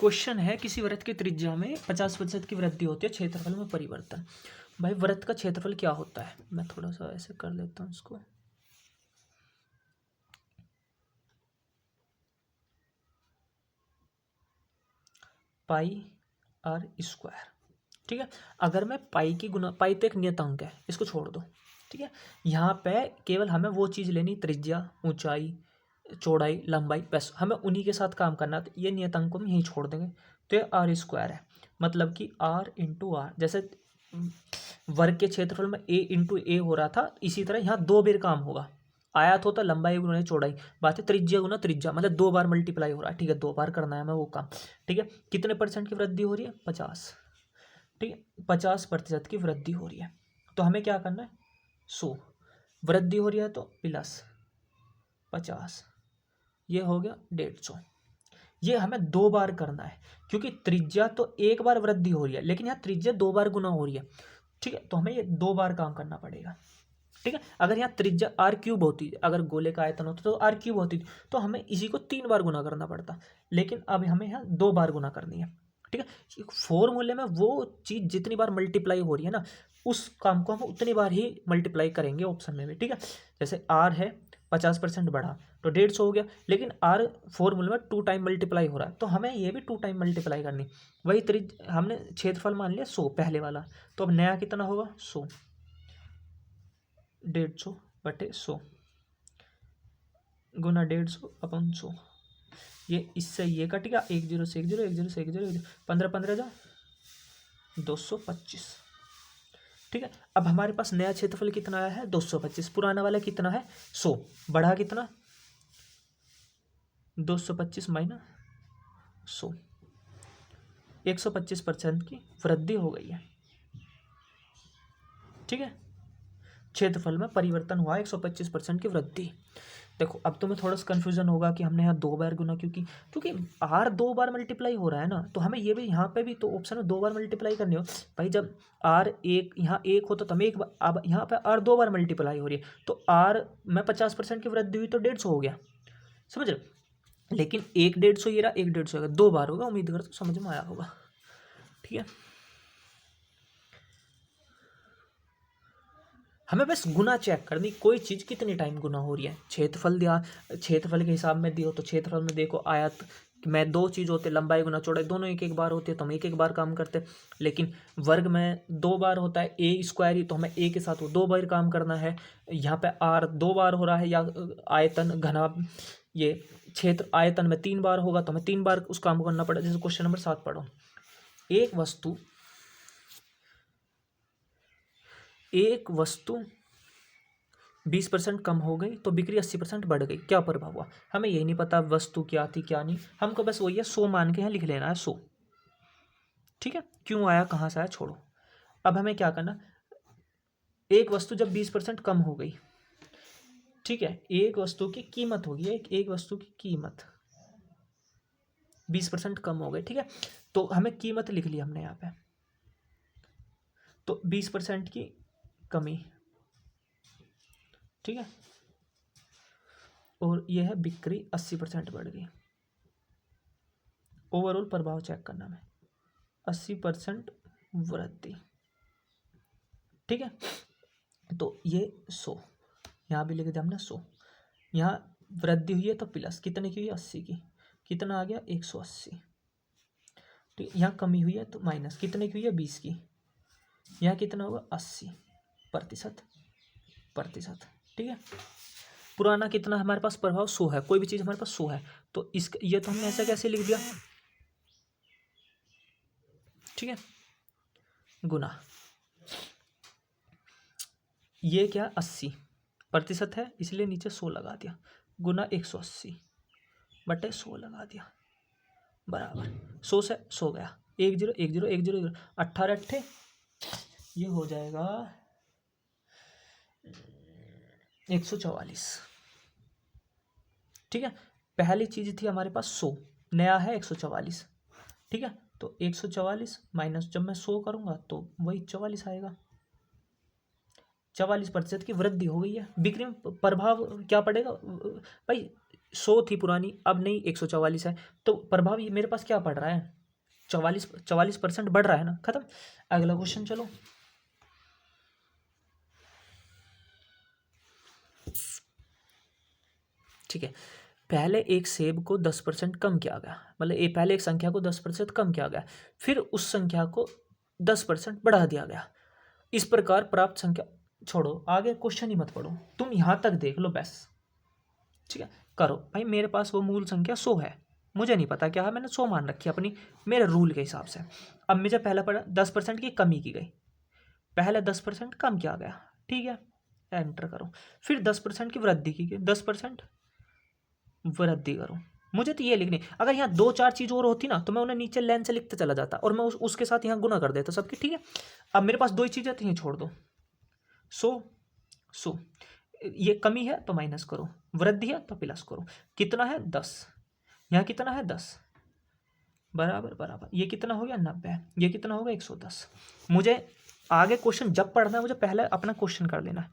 Question है किसी वृत्त की त्रिज्या में 50% की वृद्धि होती है, क्षेत्रफल में परिवर्तन। भाई वृत्त का क्षेत्रफल क्या होता है, मैं थोड़ा सा ऐसे कर लेता हूँ इसको। पाई आर स्क्वायर। ठीक है, अगर मैं पाई की गुना, पाई तो एक नियतांक है, इसको छोड़ दो। ठीक है, यहाँ पे केवल हमें वो चीज़ लेनी, त्रिज्या, ऊंचाई, चौड़ाई, लंबाई, बस हमें उन्हीं के साथ काम करना है। तो ये नियतांक को हम यहीं छोड़ देंगे। तो ये आर स्क्वायर है, मतलब कि आर इंटू आर। जैसे वर्ग के क्षेत्रफल में ए इंटू ए हो रहा था, इसी तरह यहाँ दो बार काम होगा। आयत होता लंबाई गुना चौड़ाई, बात है त्रिज्या गुना त्रिज्या, मतलब दो बार मल्टीप्लाई हो रहा है। ठीक है, दो बार करना है हमें वो काम। ठीक है, कितने परसेंट की वृद्धि हो रही है, 50। ठीक है, 50% की वृद्धि हो रही है। तो हमें क्या करना है, 100 वृद्धि हो रही है तो प्लस 50, ये हो गया 150। ये हमें दो बार करना है, क्योंकि त्रिज्या तो एक बार वृद्धि हो रही है, लेकिन यहाँ त्रिज्या दो बार गुना हो रही है। ठीक है, तो हमें ये दो बार काम करना पड़ेगा। ठीक है, अगर यहाँ त्रिज्या आर क्यूब होती, अगर गोले का आयतन होता तो आर क्यूब होती, तो हमें इसी को 3 बार गुना करना पड़ता, लेकिन अब हमें यहाँ 2 बार गुना करनी है। ठीक है, फॉर्मूले में वो चीज़ जितनी बार मल्टीप्लाई हो रही है ना, उस काम को हम उतनी बार ही मल्टीप्लाई करेंगे ऑप्शन में भी। ठीक है, जैसे आर है 50% बढ़ा तो 150 हो गया, लेकिन आर फॉर्मूले में 2 टाइम मल्टीप्लाई हो रहा है, तो हमें ये भी 2 टाइम मल्टीप्लाई करनी। वही हमने क्षेत्रफल मान लिया 100 पहले वाला, तो अब नया कितना होगा 100, 150 बटे 100 गुना 150 अपन 100। ये इससे ये कट गया, 1 0 से 1 0, 1 0 से 1 0, 15 15 जा 225। ठीक है, अब हमारे पास नया क्षेत्रफल कितना आया है 225, पुराना वाला कितना है 100, बढ़ा कितना 225 माइनस 100, 125% की वृद्धि हो गई है। ठीक है, क्षेत्रफल में परिवर्तन हुआ 125% की वृद्धि। देखो अब तुम्हें थोड़ा सा कन्फ्यूजन होगा कि हमने यहाँ 2 बार गुना क्योंकि क्योंकि आर 2 बार मल्टीप्लाई हो रहा है ना, तो हमें ये भी यहाँ पे भी तो ऑप्शन में 2 बार मल्टीप्लाई करनी हो। भाई जब आर एक यहाँ एक हो तो हमें एक बार, अब यहाँ पे आर 2 बार मल्टीप्लाई हो रही है, तो आर में 50% की वृद्धि हुई तो 150 हो गया, समझ रहे हो? लेकिन एक 150 ये रहा, एक 150 होगा, 2 बार होगा। उम्मीद करता हूँ समझ में आया होगा। ठीक है, हमें बस गुना चेक करनी, कोई चीज़ कितनी टाइम गुना हो रही है। क्षेत्रफल दिया, क्षेत्रफल के हिसाब में दियो तो क्षेत्रफल में देखो आयत में दो चीज़ होते, लंबाई गुना चौड़ाई, दोनों एक एक बार होते हैं तो हम एक एक बार काम करते। लेकिन वर्ग में 2 बार होता है, ए स्क्वायर ही, तो हमें ए के साथ वो 2 बार काम करना है। यहाँ पे आर 2 बार हो रहा है, या आयतन घना, ये क्षेत्र आयतन में 3 बार होगा तो हमें 3 बार उस काम को करना पड़ेगा। जैसे क्वेश्चन नंबर 7 पढ़ो, एक वस्तु 20% कम हो गई तो बिक्री 80% बढ़ गई, क्या प्रभाव हुआ? हमें यही नहीं पता वस्तु क्या थी क्या नहीं, हमको बस वही है 100 मान के यहाँ लिख लेना है 100। ठीक है, क्यों आया कहाँ से आया छोड़ो। अब हमें क्या करना, एक वस्तु जब 20% कम हो गई, ठीक है, एक वस्तु की कीमत होगी, एक वस्तु की कीमत 20% कम हो गई। ठीक है, तो हमें कीमत लिख ली हमने यहाँ पे, तो 20% की कमी। ठीक है, और यह है बिक्री 80% बढ़ गई। ओवरऑल प्रभाव चेक करना है, 80% वृद्धि। ठीक है, तो ये 100 यहाँ भी लिख दिया हमने 100, यहाँ वृद्धि हुई है तो प्लस कितने की हुई, 80 की, कितना आ गया 180। ठीक, यहाँ कमी हुई है तो माइनस कितने की हुई है 20 की, यहाँ कितना होगा 80%। ठीक है, पुराना कितना हमारे पास प्रभाव 100 है, कोई भी चीज़ हमारे पास 100 है, तो इस ये तो हमने ऐसा कैसे लिख दिया, ठीक है, गुना ये क्या 80% है, इसलिए नीचे 100 लगा दिया, गुना 180 बटे 100 लगा दिया, बराबर 100 से 100 गया, 1 0 1 0 1 0 18 अट्ठे, ये हो जाएगा 144। ठीक है, पहली चीज़ थी हमारे पास 100, नया है 144। ठीक है, तो 144 माइनस जब मैं 100 करूँगा तो वही 44 आएगा। 44% की वृद्धि हो गई है। बिक्री में प्रभाव क्या पड़ेगा भाई, 100 थी पुरानी, अब नहीं 144 है। तो प्रभाव ये मेरे पास क्या पड़ रहा है, 44% बढ़ रहा है ना, खत्म। अगला क्वेश्चन चलो। ठीक है, पहले एक सेब को 10% कम किया गया, मतलब ये पहले एक संख्या को 10% कम किया गया, फिर उस संख्या को 10% बढ़ा दिया गया, इस प्रकार प्राप्त संख्या। छोड़ो आगे क्वेश्चन ही मत पढ़ो, तुम यहां तक देख लो बस। ठीक है, करो भाई। मेरे पास वो मूल संख्या 100 है, मुझे नहीं पता क्या है, मैंने 100 मान रखी है अपनी मेरे रूल के हिसाब से। अब मुझे पहला पढ़ा 10% की कमी की गई, पहले 10% कम किया गया, ठीक है, एंटर करो। फिर 10% की वृद्धि की गई, 10% वृद्धि करो। मुझे तो ये लिखनी, अगर यहाँ 2-4 चीज़ और होती ना तो मैं उन्हें नीचे लाइन से लिखते चला जाता और मैं उसके साथ यहाँ गुना कर देता सबकी, ठीक है। अब मेरे पास 2 ही चीज़ें थी, छोड़ दो। 100 ये कमी है तो माइनस करो, वृद्धि है तो प्लस करो। कितना है 10, यहाँ कितना है 10, बराबर बराबर, ये कितना हो गया 90, ये कितना होगा 110। मुझे आगे क्वेश्चन जब पढ़ना है मुझे पहले अपना क्वेश्चन कर लेना है।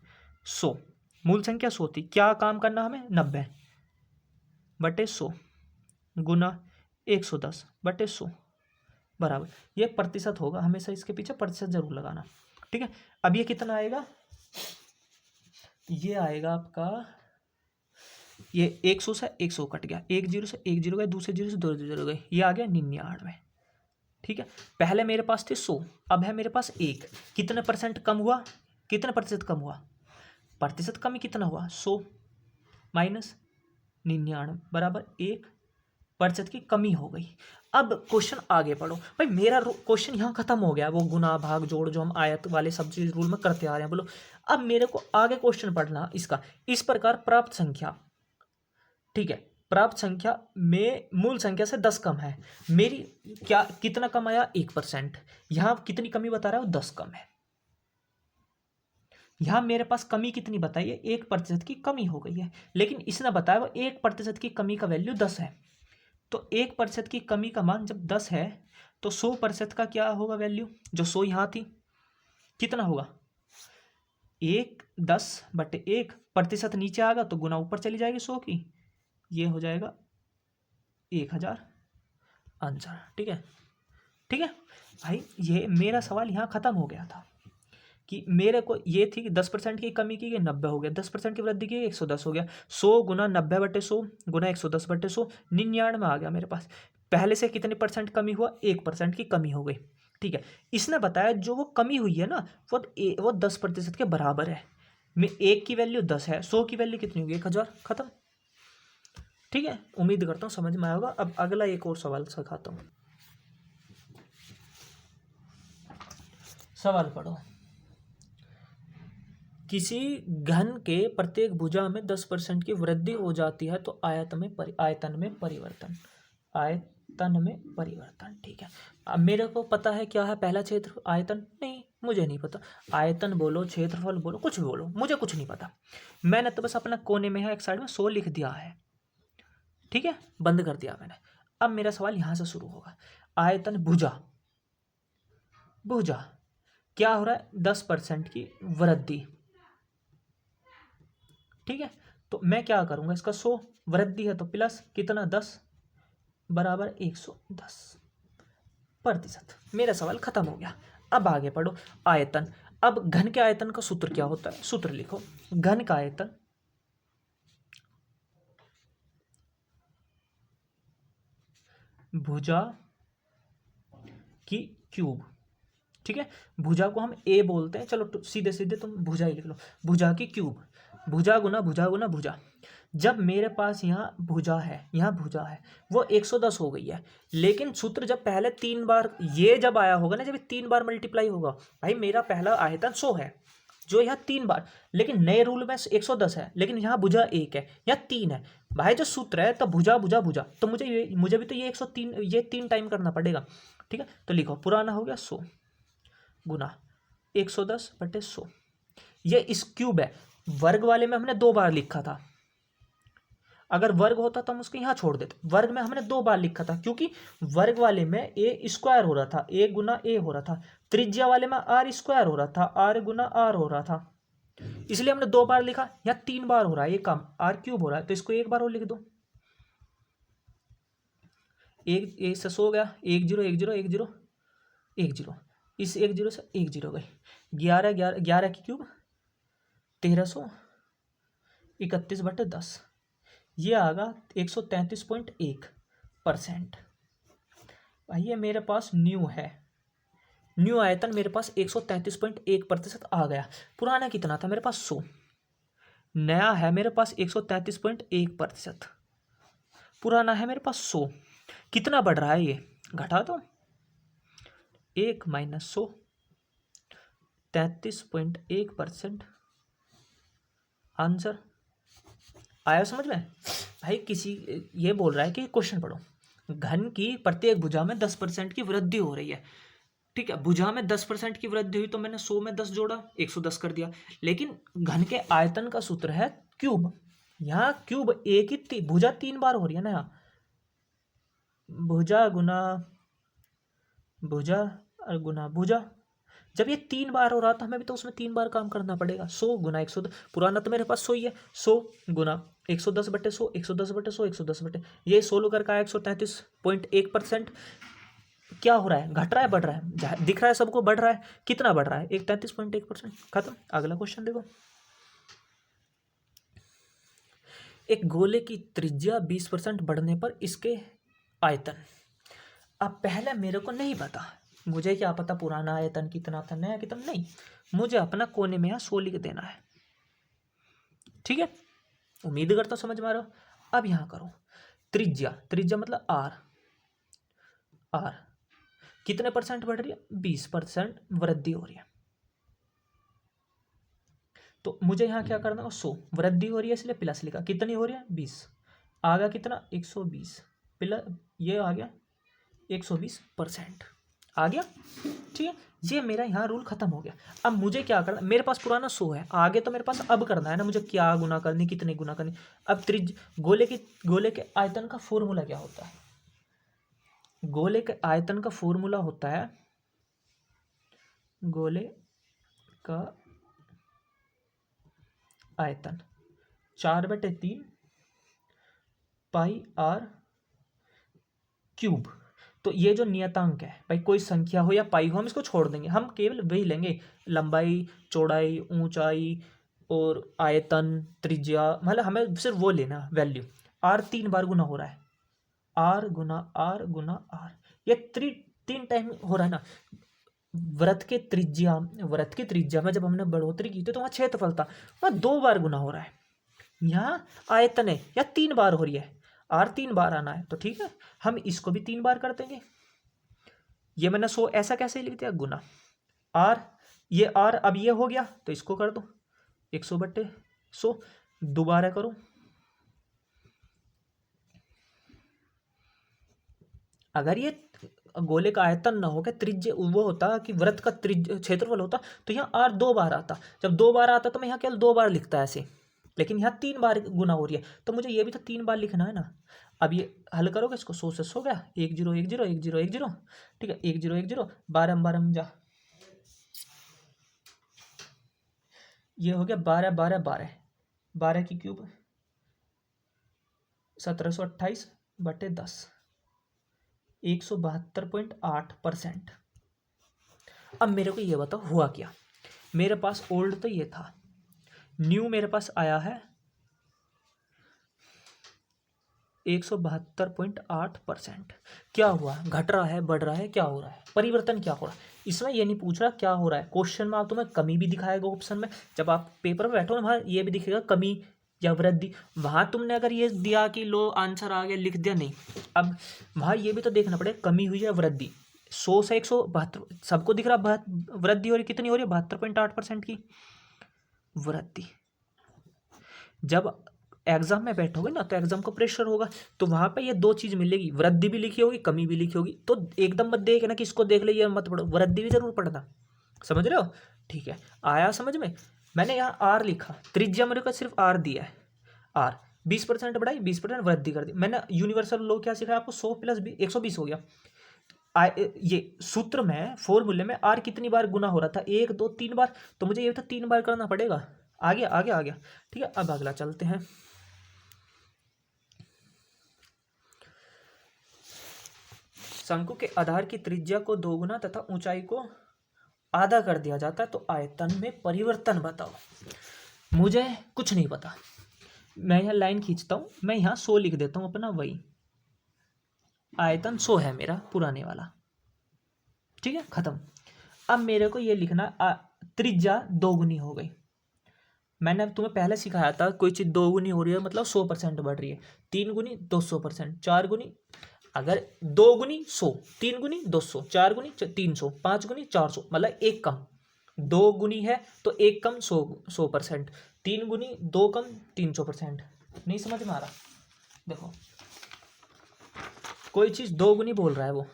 100 मूल संख्या 100 थी, क्या काम करना हमें 90/100 गुना 110/100 बराबर, ये प्रतिशत होगा, हमेशा इसके पीछे प्रतिशत जरूर लगाना, ठीक है। अब ये कितना आएगा, ये आएगा आपका, ये 100 से 100 कट गया, 1 0 से 1 0 गए, दूसरे 0 से 2 0 गए, ये आ गया 99, ठीक है। पहले मेरे पास थे 100, अब है मेरे पास 1, कितने परसेंट कम हुआ, कितने प्रतिशत कम हुआ, प्रतिशत कमी कितना हुआ 100 माइनस 99 बराबर 1% की कमी हो गई। अब क्वेश्चन आगे पढ़ो भाई, मेरा क्वेश्चन यहाँ खत्म हो गया, वो गुना भाग जोड़ जो हम आयत वाले सब चीज रूल में करते आ रहे हैं, बोलो। अब मेरे को आगे क्वेश्चन पढ़ना इसका, इस प्रकार प्राप्त संख्या, ठीक है, प्राप्त संख्या में मूल संख्या से 10 कम है, मेरी क्या कितना कम आया 1%, यहां कितनी कमी बता रहा है वो 10 कम है, यहां मेरे पास कमी कितनी बताई है 1% की कमी हो गई है, लेकिन इसने बताया वो 1% की कमी का वैल्यू 10 है। तो 1% की कमी का मान जब 10 है तो 100% का क्या होगा वैल्यू, जो 100 यहां थी कितना होगा 10/1, प्रतिशत नीचे आएगा तो गुना ऊपर चली जाएगी 100 की, ये हो जाएगा 1000 आंसर, ठीक है। ठीक है भाई, ये मेरा सवाल यहाँ खत्म हो गया था कि मेरे को ये थी कि 10% की कमी की गई 90 हो गया, 10% की वृद्धि की 110 हो गया, 100 गुना 90/100 गुना 110/100 99 आ गया मेरे पास। पहले से कितने परसेंट कमी हुआ 1% की कमी हो गई, ठीक है। इसने बताया जो वो कमी हुई है ना वो 10% के बराबर है, में 1 की वैल्यू 10 है, 100 की वैल्यू कितनी होगी 1000, खत्म। ठीक है, उम्मीद करता हूँ समझ में आएगा। अब अगला एक और सवाल सिखाता हूँ, सवाल पढ़ो। किसी घन के प्रत्येक भुजा में 10% की वृद्धि हो जाती है तो आयतन में परिवर्तन, ठीक है। अब मेरे को पता है क्या है पहला क्षेत्र, आयतन नहीं, मुझे नहीं पता, आयतन बोलो क्षेत्रफल बोलो कुछ भी बोलो, मुझे कुछ नहीं पता। मैंने तो बस अपना कोने में है एक साइड में 100 लिख दिया है, ठीक है, बंद कर दिया मैंने। अब मेरा सवाल यहां से शुरू होगा, आयतन भुजा क्या हो रहा है 10% की वृद्धि, ठीक है। तो मैं क्या करूंगा, इसका 100 वृद्धि है तो प्लस कितना 10 बराबर 110%। मेरा सवाल खत्म हो गया। अब आगे पढ़ो, आयतन। अब घन के आयतन का सूत्र क्या होता है, सूत्र लिखो, घन का आयतन भुजा की क्यूब, ठीक है। भुजा को हम ए बोलते हैं, चलो सीधे सीधे तुम भुजा ही लिख लो, भुजा की क्यूब, भुजा गुना भुजा गुना भुजा। जब मेरे पास यहाँ भुजा है वो 110 हो गई है, लेकिन सूत्र जब पहले 3 बार ये जब आया होगा ना, जब 3 बार मल्टीप्लाई होगा, भाई मेरा पहला आयतन 100 है जो यहाँ 3 बार, लेकिन नए रूल में 110 है, लेकिन यहाँ भुजा 1 है, यहाँ 3 है। भाई जो सूत्र है तो भुजा भुजा भुजा, तो मुझे भी तो ये 103 ये 3 टाइम करना पड़ेगा, ठीक है। तो लिखो पुराना हो गया 100 गुना 110/100, ये इस क्यूब है। वर्ग वाले में हमने 2 बार लिखा था, अगर वर्ग होता तो हम उसको यहाँ छोड़ देते, वर्ग में हमने 2 बार लिखा था क्योंकि वर्ग वाले में ए स्क्वायर हो रहा था, ए गुना ए हो रहा था, त्रिज्या वाले में आर स्क्वायर हो रहा था, आर गुना आर हो रहा था, इसलिए हमने 2 बार लिखा। यहाँ 3 बार हो रहा है ये काम, आर क्यूब हो रहा है, तो इसको 1 बार और लिख दो, एक से 100 गया, 1 0 1 0 1 0 1 0, इस 1 0 से 1 0 गई, 11 11 11 की क्यूब 1331/10, ये आगा 133.1%। भाई ये मेरे पास न्यू है, न्यू आयतन मेरे पास 133.1% आ गया। पुराना कितना था मेरे पास 100, नया है मेरे पास 133.1%, पुराना है मेरे पास 100। कितना बढ़ रहा है ये, घटा दो, 1 - 100, 33.1%। आंसर आया समझ में? भाई किसी ये बोल रहा है कि क्वेश्चन पढ़ो, घन की प्रत्येक भुजा में 10% की वृद्धि हो रही है, ठीक है। भुजा में 10% की वृद्धि हुई तो मैंने 100 में 10 जोड़ा, 110 कर दिया। लेकिन घन के आयतन का सूत्र है क्यूब, यहाँ क्यूब एक ही भुजा 3 बार हो रही है ना, यहाँ भुजा गुना भुजा और गुना भुजा, जब ये 3 बार हो रहा था हमें भी तो उसमें 3 बार काम करना पड़ेगा। 100 गुना 110, पुराना तो मेरे पास 100 ही है, 100 गुना 110/100, 110/100, 110 ये 16 करके आया 133.1%। क्या हो रहा है, घट रहा है बढ़ रहा है, दिख रहा है सबको बढ़ रहा है, कितना बढ़ रहा है 133.1%। खत्म। अगला क्वेश्चन देखो, एक गोले की त्रिज्या 20% बढ़ने पर इसके आयतन। अब पहले मेरे को नहीं पता, मुझे क्या पता पुराना आयतन कितना था नया कितना, नहीं, मुझे अपना कोने में यहाँ 100 लिख देना है, ठीक है। उम्मीद करता हूँ समझ में आ रहा हो। अब यहाँ करो त्रिज्या, त्रिज्या मतलब आर, आर कितने परसेंट बढ़ रही है, 20% वृद्धि हो रही है। तो मुझे यहाँ क्या करना है, 100 वृद्धि हो रही है इसलिए प्लस लिखा, कितनी हो रही है 20, आ गया कितना 120 प्लस, ये आ गया 120% आ गया, ठीक है। ये मेरा यहाँ रूल खत्म हो गया। अब मुझे क्या करना, मेरे पास पुराना 100 है, आगे तो मेरे पास अब करना है ना, मुझे क्या गुना करनी कितने गुना करनी। अब गोले के आयतन का फॉर्मूला क्या होता है, गोले के आयतन का फॉर्मूला होता है, गोले का आयतन 4/3 पाई r क्यूब। तो ये जो नियतांक है भाई, कोई संख्या हो या पाई हो, हम इसको छोड़ देंगे, हम केवल वही लेंगे, लंबाई चौड़ाई ऊंचाई और आयतन त्रिज्या, मतलब हमें सिर्फ वो लेना वैल्यू। r 3 बार गुना हो रहा है, r गुना r गुना r, ये 3 टाइम हो रहा है ना। वृत्त की त्रिज्या में जब हमने बढ़ोतरी की थी तो वहाँ क्षेत्रफल था, वहाँ 2 बार गुना हो रहा है। यहाँ आयतन है या 3 बार हो रही है, r 3 बार आना है, तो ठीक है हम इसको भी 3 बार कर देंगे। ये मैंने 100 ऐसा कैसे लिख दिया, गुना r, ये r अब ये हो गया तो इसको कर दो 100/100, दोबारा करो, अगर ये गोले का आयतन ना होकर त्रिज्या वो होता कि वृत्त का क्षेत्रफल होता तो यहाँ r 2 बार आता, जब 2 बार आता तो मैं यहाँ केवल 2 बार लिखता ऐसे, लेकिन यहाँ 3 बार गुना हो रही है तो मुझे ये भी तो 3 बार लिखना है ना। अब ये हल करोगे इसको, 100 से 100 गया, 1 0 1 0 1 0 1 0, ठीक है 1 0 1 0, 12 12 जा, ये हो गया 12 12 12, 12 की क्यूब 1728/10, 172.8%। अब मेरे को ये बताओ हुआ क्या, मेरे पास ओल्ड तो ये था, न्यू मेरे पास आया है 172.8%। क्या हुआ, घट रहा है बढ़ रहा है, क्या हो रहा है, परिवर्तन क्या हो रहा है, इसमें ये नहीं पूछ रहा क्या हो रहा है। क्वेश्चन में आप तुम्हें कमी भी दिखाएगा ऑप्शन में, जब आप पेपर में बैठो ना वहाँ ये भी दिखेगा कमी या वृद्धि, वहाँ तुमने अगर ये दिया कि लो आंसर आ गया लिख दिया, नहीं, अब वहाँ ये भी तो देखना पड़ेगा कमी हुई है वृद्धि। 100 से 172 सबको दिख रहा, वृद्धि हो रही, कितनी हो रही है 72.8% की वृद्धि। जब एग्जाम में बैठोगे ना तो एग्जाम का प्रेशर होगा, तो वहां पे ये 2 चीज मिलेगी, वृद्धि भी लिखी होगी कमी भी लिखी होगी, तो एकदम मत देखना कि इसको देख ले ये मत पढ़ो, वृद्धि भी जरूर पढ़ना, समझ रहे हो, ठीक है। आया समझ में, मैंने यहाँ आर लिखा, त्रिज्या मेरे को सिर्फ आर दिया है, आर 20% बढ़ाई 20% वृद्धि कर दी। मैंने यूनिवर्सल लॉ क्या सिखाया आपको, 100 + 20 120 हो गया। ये सूत्र में फॉर्मूले में आर कितनी बार गुना हो रहा था, 1 2 3 बार, तो मुझे ये तो 3 बार करना पड़ेगा। आ गया आ गया आ गया, ठीक है। अब अगला चलते हैं, शंकु के आधार की त्रिज्या को दोगुना तथा ऊंचाई को आधा कर दिया जाता है तो आयतन में परिवर्तन बताओ। मुझे कुछ नहीं पता, मैं यहाँ लाइन खींचता हूँ, मैं यहाँ 100 लिख देता हूँ अपना, वही आयतन 100 है मेरा पुराने वाला, ठीक है, खत्म। अब मेरे को ये लिखना त्रिज्या दोगुनी हो गई। मैंने तुम्हें पहले सिखाया था कोई चीज़ दोगुनी हो रही है मतलब 100% बढ़ रही है, 3 गुनी 200%, 4 गुनी, अगर 2 गुनी 100, 3 गुनी 200, 4 गुनी 300, 5 गुनी 400, मतलब एक कम, 2 गुनी है तो एक कम 100%, 3 गुनी 2 कम 300%। नहीं समझ में आ रहा? देखो कोई चीज़ 2 गुनी बोल रहा है, वो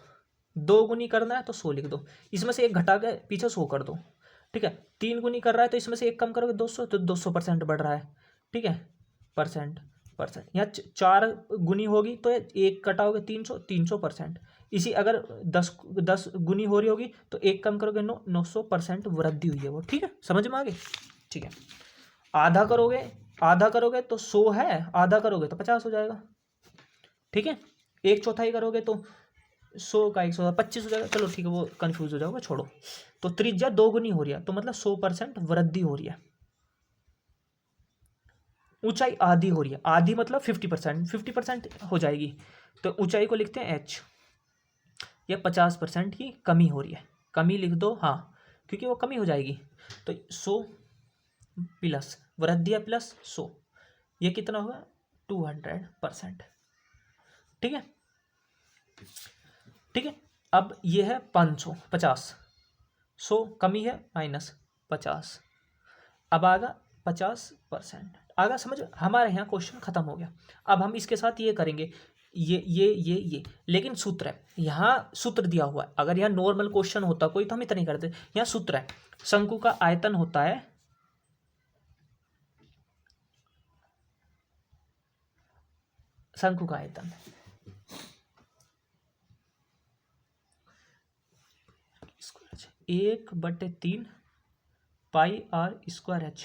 2 गुनी करना है तो 100 लिख दो, इसमें से एक घटा के पीछे 100 कर दो, ठीक है। 3 गुनी कर रहा है तो इसमें से एक कम करोगे 200, तो 200% बढ़ रहा है, ठीक है, परसेंट। यहाँ 4 गुनी होगी तो एक कटाओगे 300, 300%। इसी अगर 10 गुनी हो रही होगी तो एक कम करोगे 900% वृद्धि हुई है वो, ठीक है, समझ में आ गई, ठीक है। आधा करोगे तो 100 है, आधा करोगे तो 50 हो जाएगा, ठीक है। 1/4 करोगे तो 100 का 125 हो जाएगा, चलो ठीक है, वो कंफ्यूज हो जाओगे, छोड़ो। तो त्रिज्या दोगुनी हो रही है तो मतलब 100% वृद्धि हो रही है। ऊंचाई आधी हो रही है, आधी मतलब 50%, 50% हो जाएगी तो ऊंचाई को लिखते हैं h। या 50% की कमी हो रही है, कमी लिख दो, हाँ, क्योंकि वो कमी हो जाएगी। तो 100 प्लस वृद्धि है प्लस 100, ये कितना होगा 200%, ठीक है, ठीक है। अब ये है 550, 100 कमी है -50, अब आगा 50% आगा, समझ, हमारे यहाँ क्वेश्चन खत्म हो गया। अब हम इसके साथ ये करेंगे, ये, लेकिन सूत्र है, यहाँ सूत्र दिया हुआ है। अगर यहाँ नॉर्मल क्वेश्चन होता कोई तो हम इतना नहीं करते, यहाँ सूत्र है, शंकु का आयतन होता है शंकु का आयतन 1/3 पाई आर स्क्वायर h,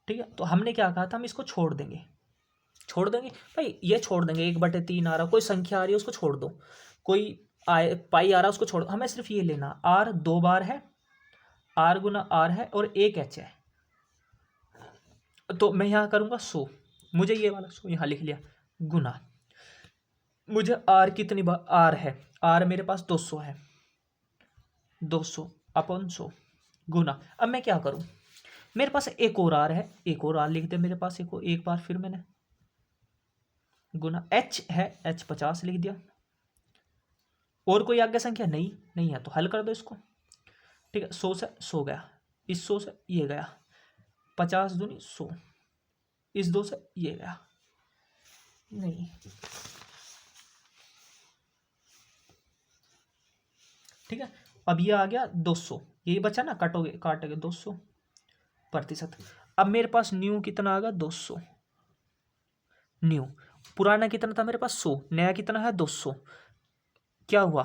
ठीक है। तो हमने क्या कहा था, हम इसको छोड़ देंगे भाई, ये छोड़ देंगे, 1/3 आ रहा, कोई संख्या आ रही है उसको छोड़ दो, कोई पाई आ रहा उसको छोड़ दो, हमें सिर्फ ये लेना, आर 2 बार है, आर गुना आर है और एक एच है, तो मैं यहाँ करूँगा 100, मुझे ये वाला 100 यहाँ लिख लिया, गुना, मुझे आर कितनी बार आर है, आर मेरे पास 200 है, 200 अपॉन 100 गुना। अब मैं क्या करूँ, मेरे पास एक और आर है, एक और आर लिख दे मेरे पास, एक बार फिर मैंने गुना, एच है, एच 50 लिख दिया, और कोई आगे संख्या नहीं है तो हल कर दो इसको, ठीक है। 100 से 100 गया, इस 100 से ये गया, 50 दूनी 100, इस 2 से ये गया, नहीं, ठीक है। अब ये आ गया 200, यही बचा ना, काटोगे 200%। अब मेरे पास न्यू कितना आ गया 200, न्यू पुराना कितना था मेरे पास 100, नया कितना है 200, क्या हुआ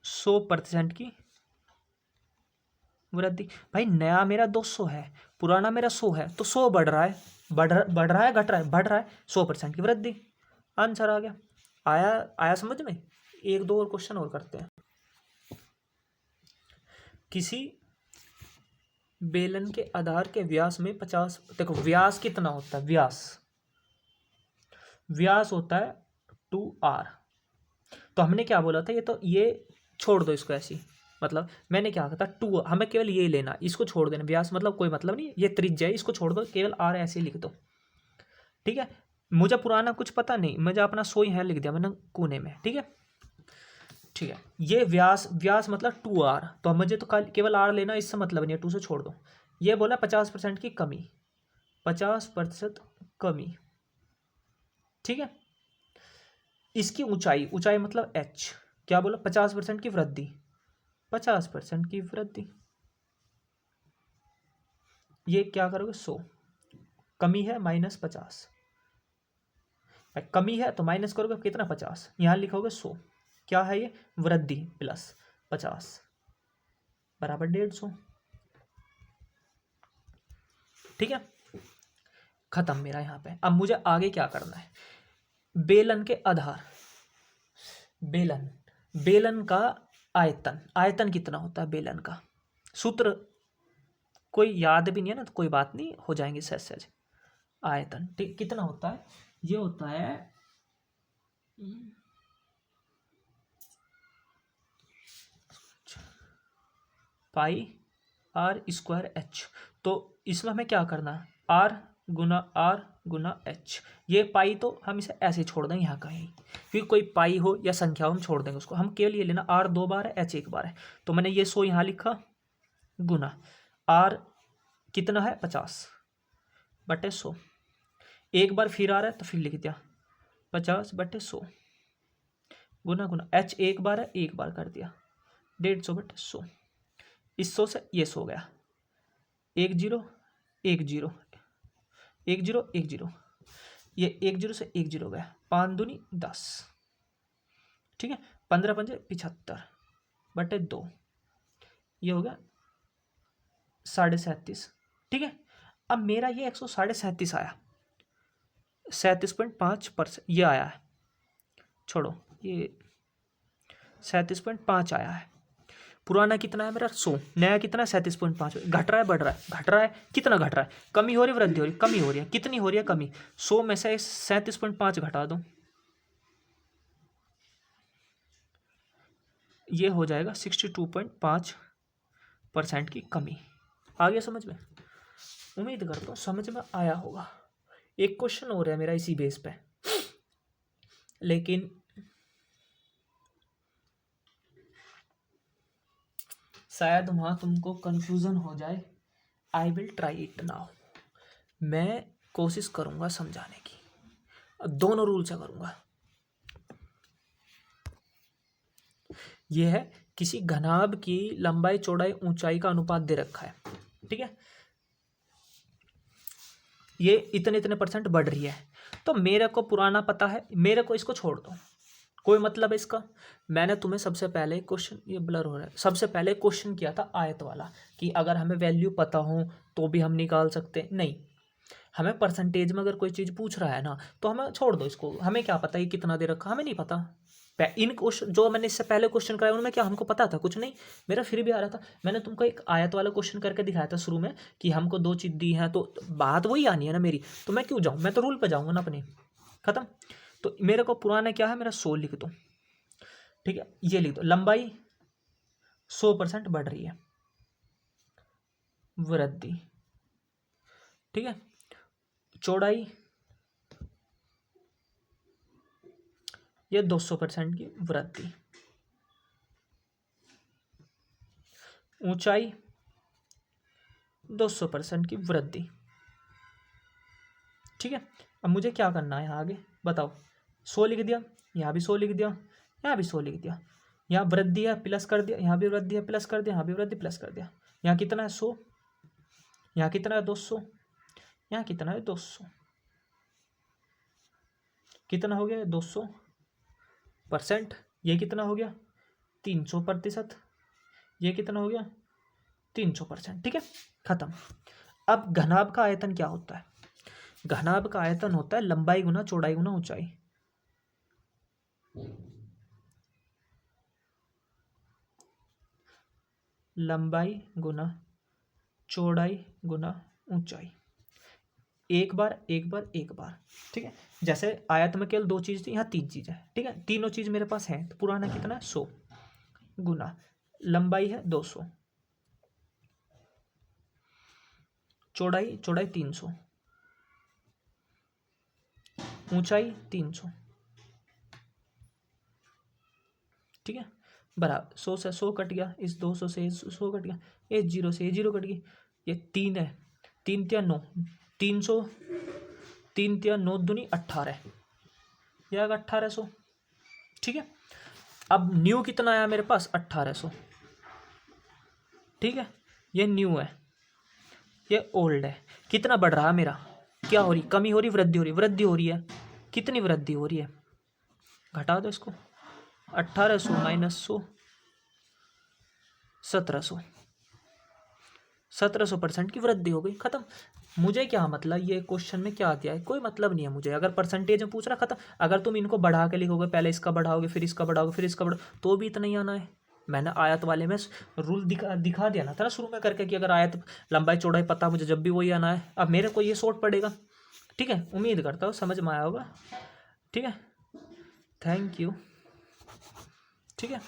100% की वृद्धि। भाई नया मेरा 200 है, पुराना मेरा 100 है, तो 100 बढ़ रहा है, बढ़ रहा है घट रहा है, बढ़ रहा है, 100% की वृद्धि। आंसर आ गया, आया समझ में। एक दो और क्वेश्चन और करते हैं। किसी बेलन के आधार के व्यास में 50, देखो व्यास कितना होता है, व्यास होता है 2r। तो हमने क्या बोला था, ये छोड़ दो इसको ऐसी, मतलब मैंने क्या कहा था 2, हमें केवल ये लेना, इसको छोड़ देना, व्यास मतलब कोई मतलब नहीं, ये त्रिज्या है, इसको छोड़ दो, केवल r ऐसे लिख दो, ठीक है। मुझे पुराना कुछ पता नहीं, मुझे अपना 100 यहाँ लिख दिया मैंने कोने में, ठीक है, ठीक है। ये व्यास मतलब 2r, तो मुझे तो केवल r लेना, इससे मतलब नहीं है, 2 से छोड़ दो। ये बोला 50% की कमी, 50% कमी, ठीक है। इसकी ऊंचाई मतलब h, क्या बोला 50% की वृद्धि, 50% की वृद्धि, ये क्या करोगे 100, कमी है -50, कमी है तो माइनस करोगे कितना 50, यहाँ लिखोगे 100, क्या है ये वृद्धि प्लस 50 बराबर 150, ठीक है, खत्म मेरा यहाँ पे। अब मुझे आगे क्या करना है, बेलन के आधार बेलन, बेलन का आयतन, आयतन कितना होता है बेलन का? सूत्र कोई याद भी नहीं है ना, तो कोई बात नहीं, हो जाएंगे सहज सहज। आयतन ठीक कितना होता है? ये होता है पाई आर स्क्वायर एच। तो इसमें हमें क्या करना है? आर गुना एच। ये पाई तो हम इसे ऐसे छोड़ देंगे यहाँ कहीं, क्योंकि कोई पाई हो या संख्या हो हम छोड़ देंगे उसको। हम केवल ये लेना आर 2 बार है, एच 1 बार है। तो मैंने ये 100 यहाँ लिखा, गुना आर कितना है 50/100। एक बार फिर आ रहा है तो फिर लिख दिया 50/100, गुना गुना एच 1 बार है, 1 बार कर दिया 150/100। इस 100 से ये 100 गया, 1 0 1 0 1 0 1 0, ये 1 0 से 1 0 गया, 5 दूनी 10, ठीक है। 15 पंजे 75/2, ये हो गया 37.5, ठीक है। अब मेरा ये 137 आया, 37.5% ये आया है, छोड़ो ये 37.5 आया है। पुराना कितना है मेरा 100, नया कितना है 37.5। घट रहा है बढ़ रहा है? घट रहा है। कितना घट रहा है? कमी हो रही है वृद्धि हो रही है? कमी हो रही है। कितनी हो रही है कमी? 100 में से 37.5 घटा दो, ये हो जाएगा 62.5% की कमी। आ गया समझ में? उम्मीद करता हूँ समझ में आया होगा। एक क्वेश्चन हो रहा है मेरा इसी बेस पे, लेकिन शायद वहाँ तुमको कंफ्यूजन हो जाए। I will try it now. मैं कोशिश करूँगा समझाने की, दोनों रूल से करूँगा। यह है किसी घनाभ की लंबाई चौड़ाई ऊंचाई का अनुपात दे रखा है, ठीक है। ये इतने इतने % बढ़ रही है। तो मेरे को पुराना पता है, मेरे को इसको छोड़ दो, कोई मतलब है इसका। मैंने तुम्हें सबसे पहले क्वेश्चन, ये ब्लर हो रहा है, सबसे पहले क्वेश्चन किया था आयत वाला, कि अगर हमें वैल्यू पता हो तो भी हम निकाल सकते। नहीं, हमें परसेंटेज में अगर कोई चीज़ पूछ रहा है ना, तो हमें छोड़ दो इसको। हमें क्या पता ये कितना दे रखा, हमें नहीं पता। इन क्वेश्चन जो मैंने इससे पहले क्वेश्चन कराया उनमें क्या हमको पता था? कुछ नहीं। मेरा फिर भी आ रहा था। मैंने तुमको एक आयत वाला क्वेश्चन करके दिखाया था शुरू में, कि हमको 2 चीज़ दी हैं, तो बात वही आनी है ना मेरी। तो मैं क्यों जाऊँ? मैं तो रूल पे जाऊँगा ना अपने, खत्म। तो मेरे को पुराना क्या है, मेरा 100 लिख दो, ठीक है। ये लिख दो, लंबाई 100% बढ़ रही है, वृद्धि, ठीक है। चौड़ाई ये 200% की वृद्धि, ऊंचाई 200% की वृद्धि, ठीक है। अब मुझे क्या करना है आगे बताओ। 100 लिख दिया, यहाँ भी 100 लिख दिया, यहाँ भी 100 लिख दिया। यहाँ वृद्धि है प्लस कर दिया, यहाँ भी वृद्धि है प्लस कर दिया, यहाँ भी वृद्धि प्लस कर दिया। यहाँ कितना है 100, यहाँ कितना है 200, यहाँ कितना है 200, कितना हो गया 200%। ये कितना हो गया 300%। ये कितना हो गया 300%, ठीक है, खत्म। अब घनाभ का आयतन क्या होता है? घनाभ का आयतन होता है लंबाई गुना चौड़ाई गुना ऊंचाई। लंबाई गुना चौड़ाई गुना ऊंचाई, एक बार एक बार एक बार, ठीक है। जैसे आयत में केवल 2 चीज थी, यहाँ 3 चीज है, ठीक है। तीनों चीज मेरे पास है। तो पुराना कितना है 100, गुना लंबाई है 200, चौड़ाई 300, ऊंचाई 300, ठीक है। बराबर 100 से 100 कट गया, इस 200 से 100 कट गया, ये 0 से ये 0 कट गई, ये 3 है, 3 तिया 9, 300, 3 तिया 9 दूनी 18, यह आएगा 1800, ठीक है। अब न्यू कितना आया मेरे पास 1800, ठीक है। ये न्यू है, ये ओल्ड है। कितना बढ़ रहा है मेरा? क्या हो रही? कमी हो रही, वृद्धि हो रही? वृद्धि हो रही है। कितनी वृद्धि हो रही है? घटा दो इसको, 1800 - 100, 1700, 1700% की वृद्धि हो गई, खत्म। मुझे क्या मतलब ये क्वेश्चन में क्या दिया है, कोई मतलब नहीं है मुझे। अगर परसेंटेज में पूछ रहा, खत्म। अगर तुम इनको बढ़ा के लिखोगे, पहले इसका बढ़ाओगे फिर इसका बढ़ाओगे फिर इसका बढ़ाओ, तो भी इतना ही आना है। मैंने आयत वाले में रूल दिखा दिया ना था ना शुरू में करके कि अगर आयत लंबाई चौड़ाई पता मुझे, जब भी वही आना है। अब मेरे को ये शॉर्ट पड़ेगा। ठीक है, उम्मीद करता हूँ समझ में आया होगा। ठीक है, थैंक यू। ठीक है।